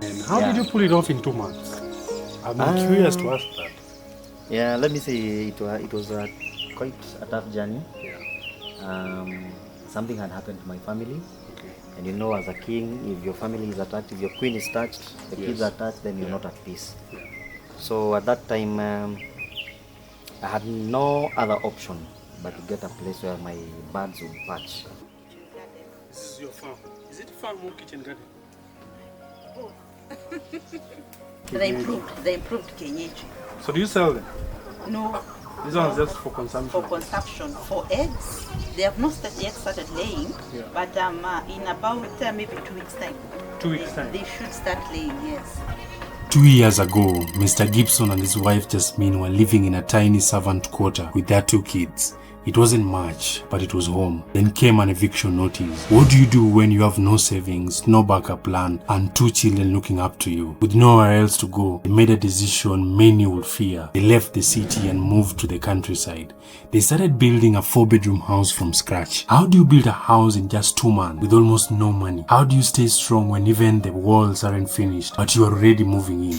And how did you pull it off in 2 months? I'm curious to ask that. Yeah, let me say it was quite a tough journey. Yeah. Something had happened to my family. Okay. And you know, as a king, if your family is attacked, if your queen is touched, the kids are touched, then you're not at peace. Yeah. So at that time, I had no other option but to get a place where my birds would patch. This is your farm. Is it farm or kitchen garden? Oh. They improved kienyeji. So do you sell them? No. This one's just for consumption? For consumption. For eggs, they have not yet started laying, but in about maybe 2 weeks' time. 2 weeks' time? They should start laying, yes. 2 years ago, Mr. Gibson and his wife Jasmine were living in a tiny servant quarter with their 2 kids. It wasn't much, but it was home. Then came an eviction notice. What do you do when you have no savings, no backup plan, and 2 children looking up to you? With nowhere else to go, they made a decision many would fear. They left the city and moved to the countryside. They started building a 4-bedroom house from scratch. How do you build a house in just 2 months with almost no money? How do you stay strong when even the walls aren't finished, but you are already moving in?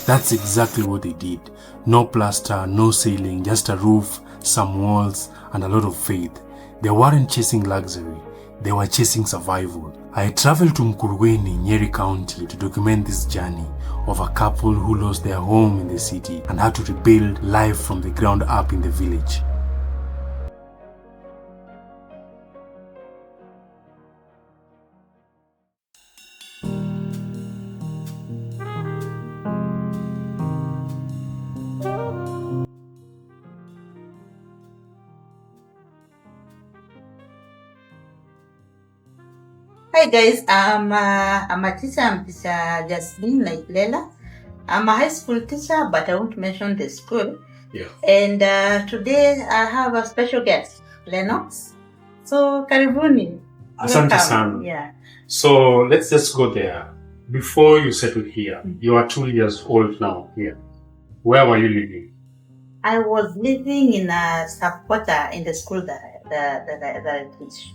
That's exactly what they did. No plaster, no ceiling, just a roof, some walls, and a lot of faith. They weren't chasing luxury, they were chasing survival. I traveled to Mukurweini, Nyeri County, to document this journey of a couple who lost their home in the city and had to rebuild life from the ground up in the village. Hi guys, I'm a teacher. I'm teacher Jasmine like Lela. I'm a high school teacher, but I won't mention the school. Yeah. And today I have a special guest, Lennox. So karibuni. Asante sana. Yeah. So let's just go there. Before you settled here, you are 2 years old now here. Where were you living? I was living in a sub-quarter in the school that I teach.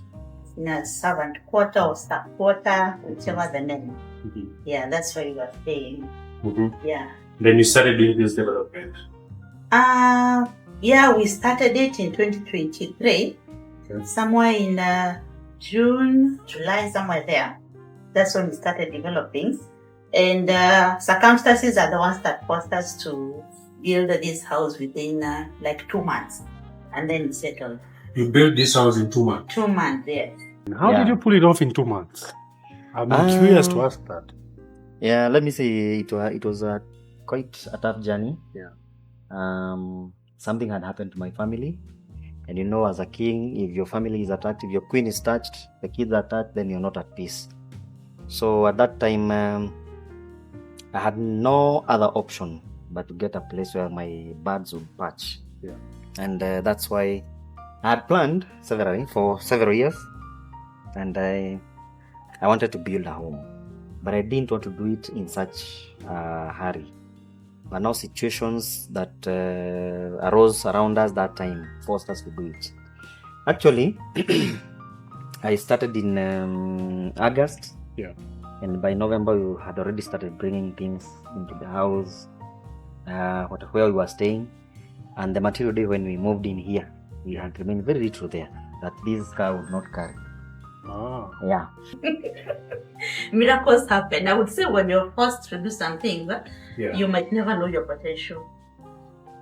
In a servant quarter or staff quarter, whichever the name. Mm-hmm. Yeah, that's where you are staying. Mm-hmm. Yeah. Then you started doing this development? Yeah, we started it in 2023. Okay. Somewhere in June, July, somewhere there. That's when we started developing. And circumstances are the ones that forced us to build this house within like 2 months. And then it settled. You built this house in 2 months? 2 months, yes. How did you pull it off in 2 months? I'm curious to ask that. Yeah, let me say it was quite a tough journey. Yeah. Something had happened to my family. And you know, as a king, if your family is attacked, if your queen is touched, the kids are touched, then you're not at peace. So at that time, I had no other option but to get a place where my birds would patch. Yeah. And that's why I had planned for several years, and I wanted to build a home, but I didn't want to do it in such a hurry. But now situations that arose around us that time forced us to do it. Actually, I started in August, and by November we had already started bringing things into the house, where we were staying, and the material day when we moved in here, we had remained very little there that this car would not carry. Oh. Yeah. Miracles happen. I would say when you're forced to do something, you might never know your potential.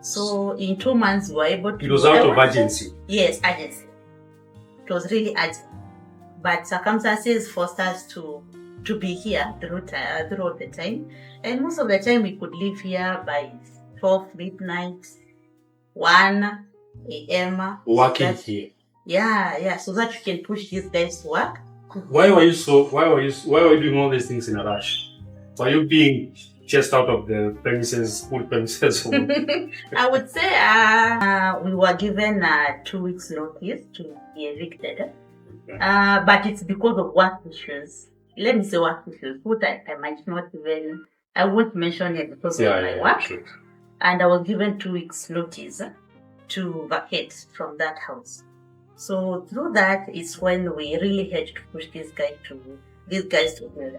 So in 2 months, we were able to... It was out of urgency. Yes, urgency. It was really urgent. But circumstances forced us to be here throughout the time. And most of the time, we could leave here by 12 midnight, 1 a.m. Working here. Yeah, so that you can push these guys to work. Why were you doing all these things in a rush? Were you being chased out of the school premises? I would say we were given 2 weeks notice to be evicted. Okay. But it's because of work issues. Let me say work issues. What I might not even, I won't mention it because of my work. Sure. And I was given 2 weeks notice to vacate from that house. So through that is when we really had to push these guys to build.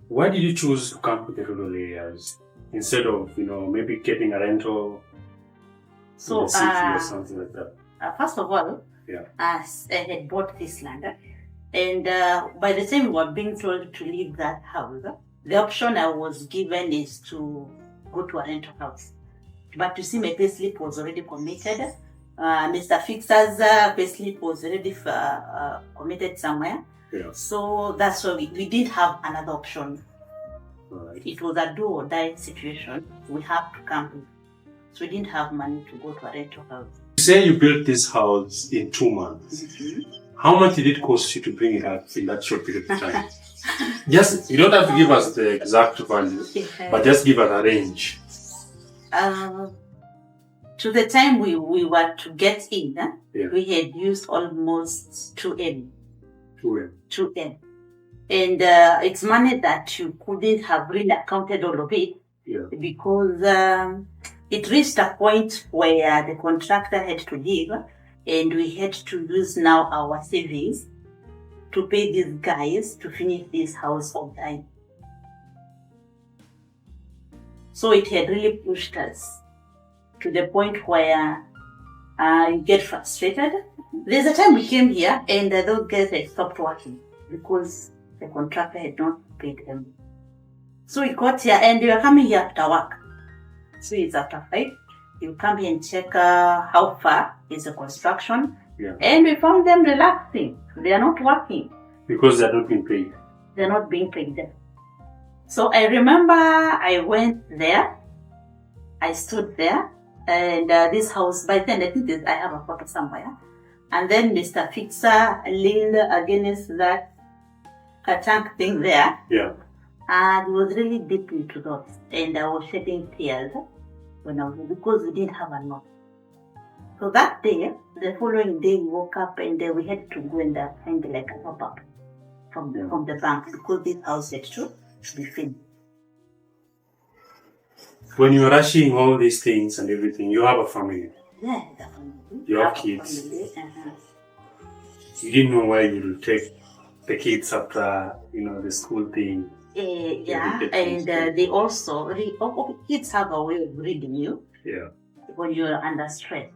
Why did you choose to come to the rural areas instead of, maybe getting a rental in the city or something like that? First of all, Yeah. I had bought this land, and by the time we were being told to leave that house, the option I was given is to go to a rental house. But you see, my payslip was already committed. Mr. Fixer's payslip was already committed somewhere. Yeah. So that's why we didn't have another option. Right. It was a do or die situation. We have to come here. So we didn't have money to go to a rental house. You say you built this house in 2 months. How much did it cost you to bring it up in that short period of time? Just, you don't have to give us the exact value, but just give us a range. To the time we were to get in, Yeah. we had used almost 2M. 2M. 2M. And it's money that you couldn't have really accounted all of it, Yeah. because it reached a point where the contractor had to leave, and we had to use now our savings to pay these guys to finish this house on time. So it had really pushed us to the point where you get frustrated. There's a time we came here and those guys had stopped working because the contractor had not paid them. So we got here and they were coming here after work. So it's after 5. You come here and check how far is the construction. Yeah. And we found them relaxing. They are not working. Because they're not being paid. They're not being paid there. So I remember I went there. I stood there. And this house, by then I think I have a photo somewhere. And then Mr. Fixer leaned against that tank thing there. Yeah. And he was really deep into those. And I was shedding tears because we didn't have a note. So that day, the following day, we woke up and we had to go and find like a top-up from the bank because this house had to be finished. When you're rushing all these things and everything, you have a family. Yeah, definitely. You have kids. Uh-huh. You didn't know where you will take the kids after, the school thing. Yeah, and they also, kids have a way of reading you. Yeah. When you're under stress.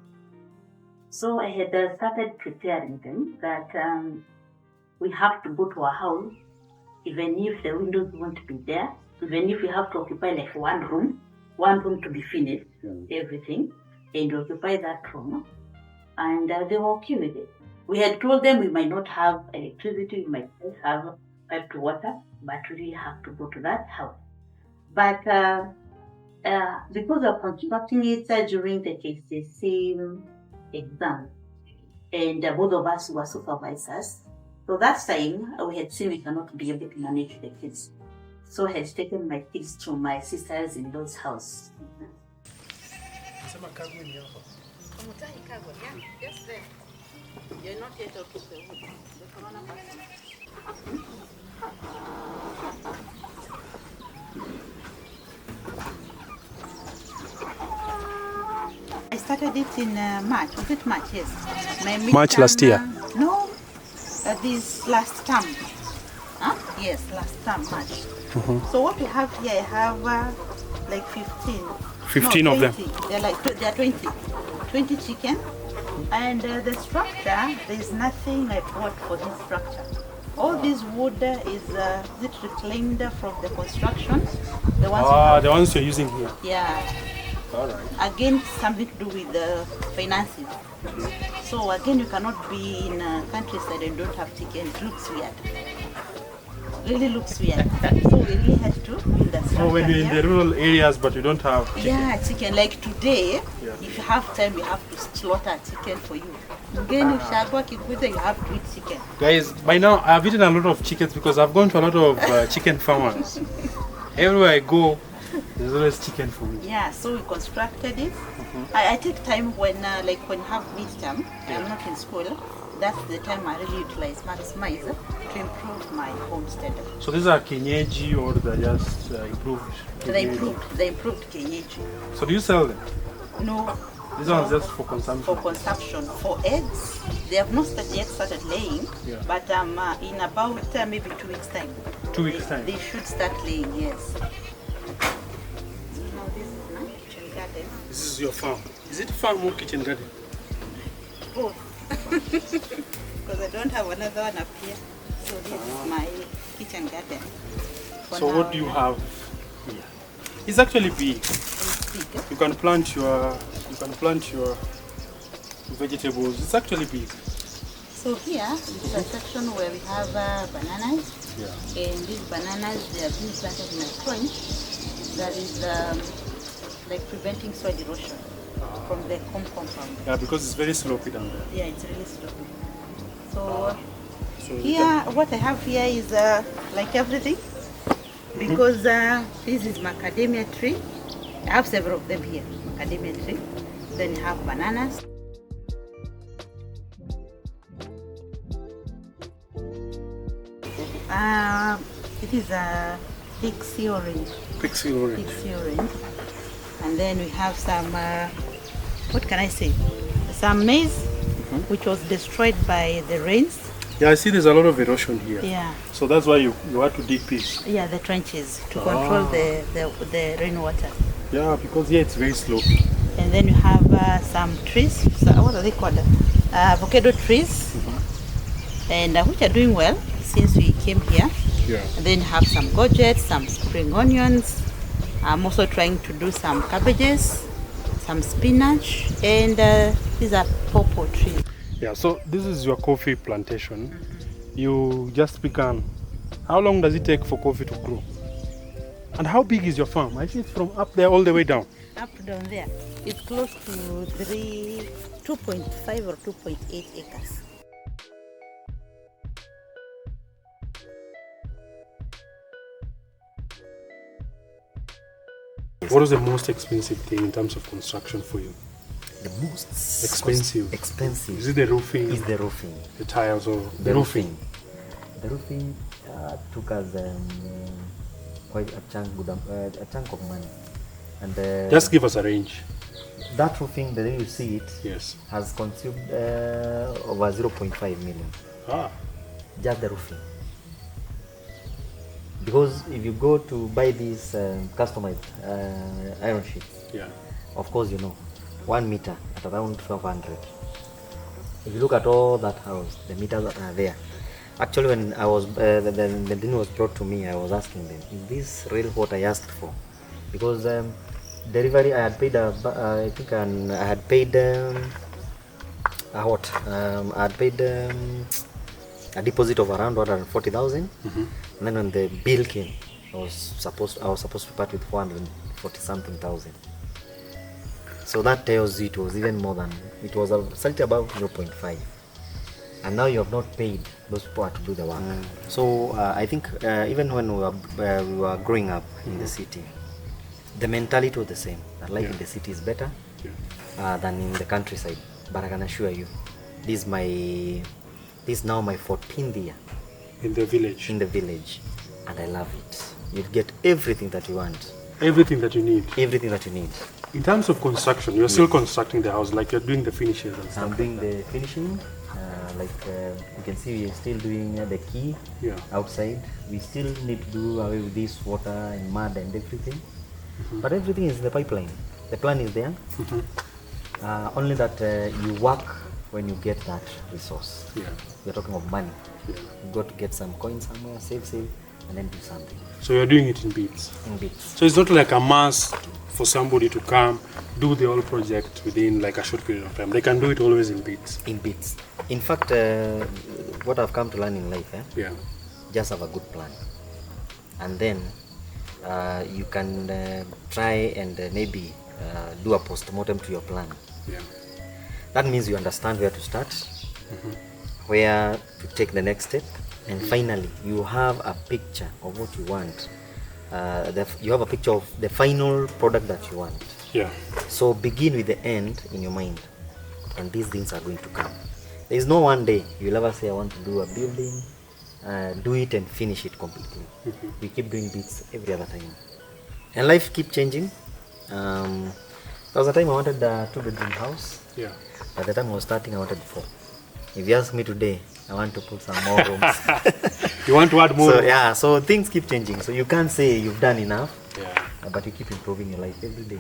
So I had started preparing them that we have to go to a house, even if the windows won't be there, even if we have to occupy like one room to be finished, everything, and occupy that room. And they were okay with it. We had told them we might not have electricity, we might not have pipe to water, but we really have to go to that house. But because of constructing it during the KCSE exam, and both of us were supervisors, so that time we had seen we cannot be able to manage the kids. So I had taken my kids to my sister-in-law's house. Just there. You're not yet up to the coronavirus. I started it in March. Was it March? Yes. March last year? No, this last term. Huh? Yes, last term, March. So what we have here, I have like 15. 15 of them? They're 20 chicken. And the structure, there's nothing I bought for this structure. All this wood is reclaimed from the construction. The ones you're using here. Yeah. All right. Again, something to do with the finances. So again, you cannot be in a countryside and don't have chicken. It looks weird. Really looks weird. So we really had to build that structure. So when you're in the rural areas but you don't have chicken. Yeah, chicken. Like today, if you have time, you have to slaughter a chicken for you. Again, if you have to eat chicken. Guys, by now I've eaten a lot of chickens because I've gone to a lot of chicken farmers. Everywhere I go, there's always chicken for me. Yeah, so we constructed it. I take time when you have midterm, I'm not in school. That's the time I really maximize to improve my homestead. So these are kienyeji or they're just improved? They improved kienyeji. So do you sell them? No, This one's just for For consumption. consumption. For eggs, they have not yet started laying, Yeah. but in about maybe 2 weeks' time. 2 weeks' time. They should start laying, yes. Now this is my kitchen garden. This is your farm. Is it farm or kitchen garden? Both. Because I don't have another one up here. So this is my kitchen garden. For So now, what do you have here? It's actually big. It's big. You can plant your vegetables. It's actually big. So here is a section where we have bananas. Yeah. And these bananas, they are being planted in a trench that is like preventing soil erosion from the home compound. Yeah, because it's very slopey down there. Yeah, it's really slopey. So So you here, what I have here is like everything, because this is macadamia tree. I have several of them here. Macadamia tree. Then you have bananas. It is a pixie orange. Pixie orange. Pixie orange. And then we have some, what can I say? Some maize, which was destroyed by the rains. Yeah, I see there's a lot of erosion here. Yeah. So that's why you had to dig this. Yeah, the trenches to control the rainwater. Yeah, because here it's very slopey. And then you have some trees. So what are they called? Avocado trees. And which are doing well since we came here. Yeah. And then have some courgettes, some spring onions. I'm also trying to do some cabbages, some spinach, and these are pawpaw trees. Yeah, so this is your coffee plantation. You just began. How long does it take for coffee to grow? And how big is your farm? I see it's from up there all the way down. Up down there, it's close to 2.5 or 2.8 acres. What was the most expensive thing in terms of construction for you? The most Expensive. expensive Is it the roofing, is the roofing. the tiles, or The roofing. The roofing took us quite a chunk of money. And Just give us a range. that roofing, the way you see it, Yes. has consumed over 0.5 million. Ah. Just the roofing. Because if you go to buy these customized iron sheets, Yeah. of course, 1 meter at around 1200. If you look at all that house, the meters that are there. Actually, when I was the thing was brought to me, I was asking them, is this real what I asked for? Because delivery, I had paid I had paid I had paid a deposit of around 140,000, and then when the bill came, I was supposed to part with 440 something thousand. So that tells you it was even more than, it was slightly above 0.5. And now you have not paid those people to do the work. So I think even when we were growing up in the city, the mentality was the same. That life in the city is better than in the countryside. But I can assure you, this is now my 14th year In the village. in the village, and I love it. You get everything that you want, Everything that you need. everything that you need. In terms of construction, you're still constructing the house, like you're doing the finishes and stuff. I'm doing the finishing. You can see we're still doing the key Yeah. outside. We still need to do away with this water and mud and everything. But everything is in the pipeline. The plan is there. Only that you work when you get that resource. Yeah. We're talking of money. Yeah. You got to get some coins somewhere, save, and then do something So you're doing it in bits. in bits. So it's not like a must for somebody to come do the whole project within like a short period of time. They can do it always in bits. In bits. In fact, what I've come to learn in life, Yeah. just have a good plan, and then you can try and maybe do a post-mortem to your plan. Yeah. That means you understand where to start, where to take the next step, and finally you have a picture of what you want. You have a picture of the final product that you want. Yeah. So begin with the end in your mind, and these things are going to come. There is no one day you'll ever say, I want to do a building, do it and finish it completely. We keep doing bits every other time. And life keep changing. There was a time I wanted a 2-bedroom house. Yeah. By the time I was starting, I wanted 4. If you ask me today, I want to put some more rooms. You want to add more? So yeah, so things keep changing. So you can't say you've done enough. Yeah. But you keep improving your life every day.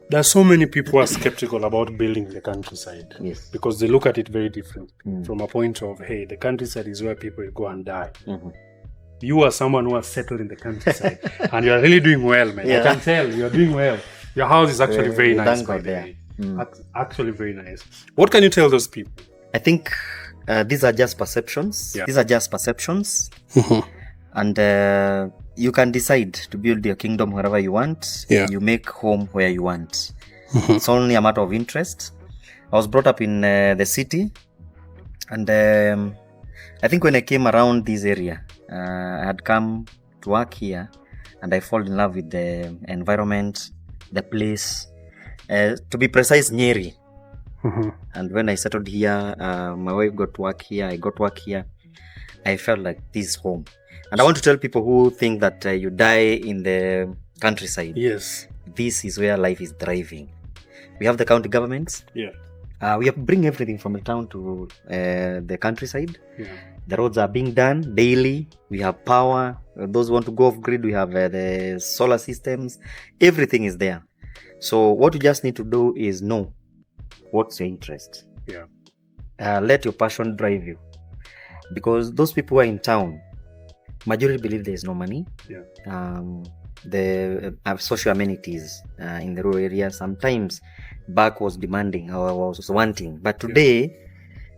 There are so many people who are skeptical about building in the countryside. Yes. Because they look at it very different. From a point of, hey, the countryside is where people go and die. You are someone who has settled in the countryside. And you are really doing well, man. Yeah. I can tell you are doing well. Your house is actually very nice, thank by God, the yeah. way. Actually very nice. What can you tell those people? I think these are just perceptions. Yeah. These are just perceptions. And you can decide to build your kingdom wherever you want. Yeah. You make home where you want. It's only a matter of interest. I was brought up in the city. And I think when I came around this area, I had come to work here. And I fall in love with the environment, the place. To be precise, Nyeri. And when I settled here, my wife got work here, I got work here. I felt like this is home. And I want to tell people who think that you die in the countryside. Yes. This is where life is thriving. We have the county governments. Yeah. We have to bring everything from the town to the countryside. Yeah. The roads are being done daily. We have power. Those who want to go off grid, we have the solar systems. Everything is there. So what you just need to do is know what's your interest. Yeah. Let your passion drive you. Because those people who are in town, majority believe there is no money. Yeah. The social amenities in the rural area sometimes back was demanding or was wanting. But today,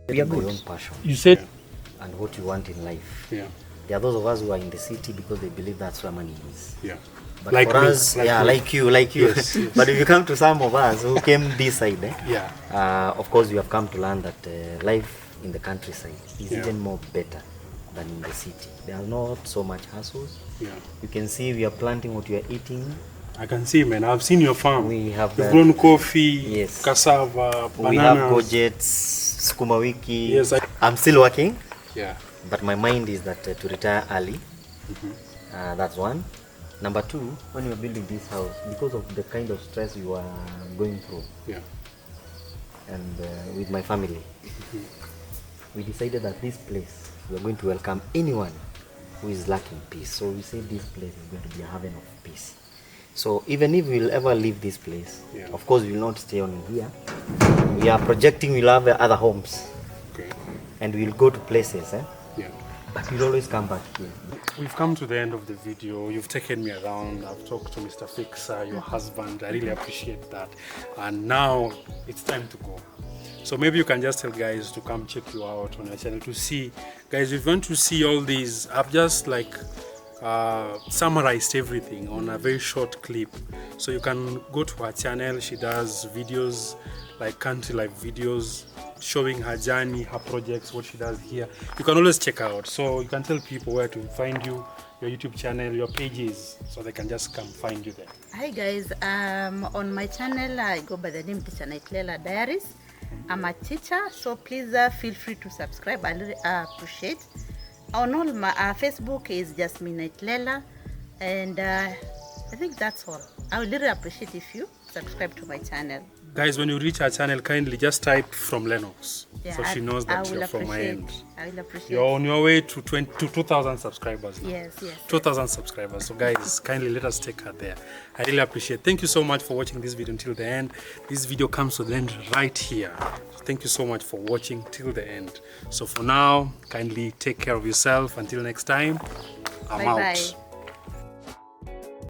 we have our own passion. You said... And what you want in life. Yeah. There are those of us who are in the city because they believe that's where money is. Yeah. But Like for me, us, like yeah, me. like you. Yes, yes. But if you come to some of us who came this side, Yeah. of course, we have come to learn that life in the countryside is Yeah. even more better than in the city. There are not so much hassles. Yeah. You can see we are planting what we are eating. I can see, man. I've seen your farm. We have You've grown coffee, Yes. cassava, bananas. We have budgets, sukuma wiki. Yes, I'm still working, Yeah. but my mind is that to retire early. That's one. Number two, when you are building this house, because of the kind of stress you are going through, Yeah. and with my family, we decided that this place, we are going to welcome anyone who is lacking peace. So we say this place is going to be a haven of peace. So even if we'll ever leave this place, Yeah. of course we will not stay on here. We are projecting we'll have other homes, Okay. and we'll go to places, Yeah. but we'll always come back here. We've come to the end of the video. You've taken me around. I've talked to Mr. Fixer, your husband. I really appreciate that. And now it's time to go. So maybe you can just tell guys to come check you out on your channel to see. Guys, if you want to see all these, I've just like summarized everything on a very short clip. So you can go to her channel. She does videos, like country life videos, showing her journey, her projects, what she does here. You can always check her out. So you can tell people where to find you, your YouTube channel, your pages, so they can just come find you there. Hi guys, on my channel I go by the name Teacher Naitlela Diaries. I'm a teacher, so please feel free to subscribe. I really appreciate. On all my Facebook is just me Naitlela, and I think that's all. I would really appreciate if you subscribe to my channel. Guys, when you reach her channel, kindly just type from Lennox, Yeah, so she knows that you're from my end. I will appreciate. You're on your way to 2,000 subscribers now. Yes. 2,000 subscribers. So guys, kindly let us take her there. I really appreciate. Thank you so much for watching this video until the end. This video comes to the end right here. So thank you so much for watching till the end. So for now, kindly take care of yourself. Until next time, I'm Bye-bye. out.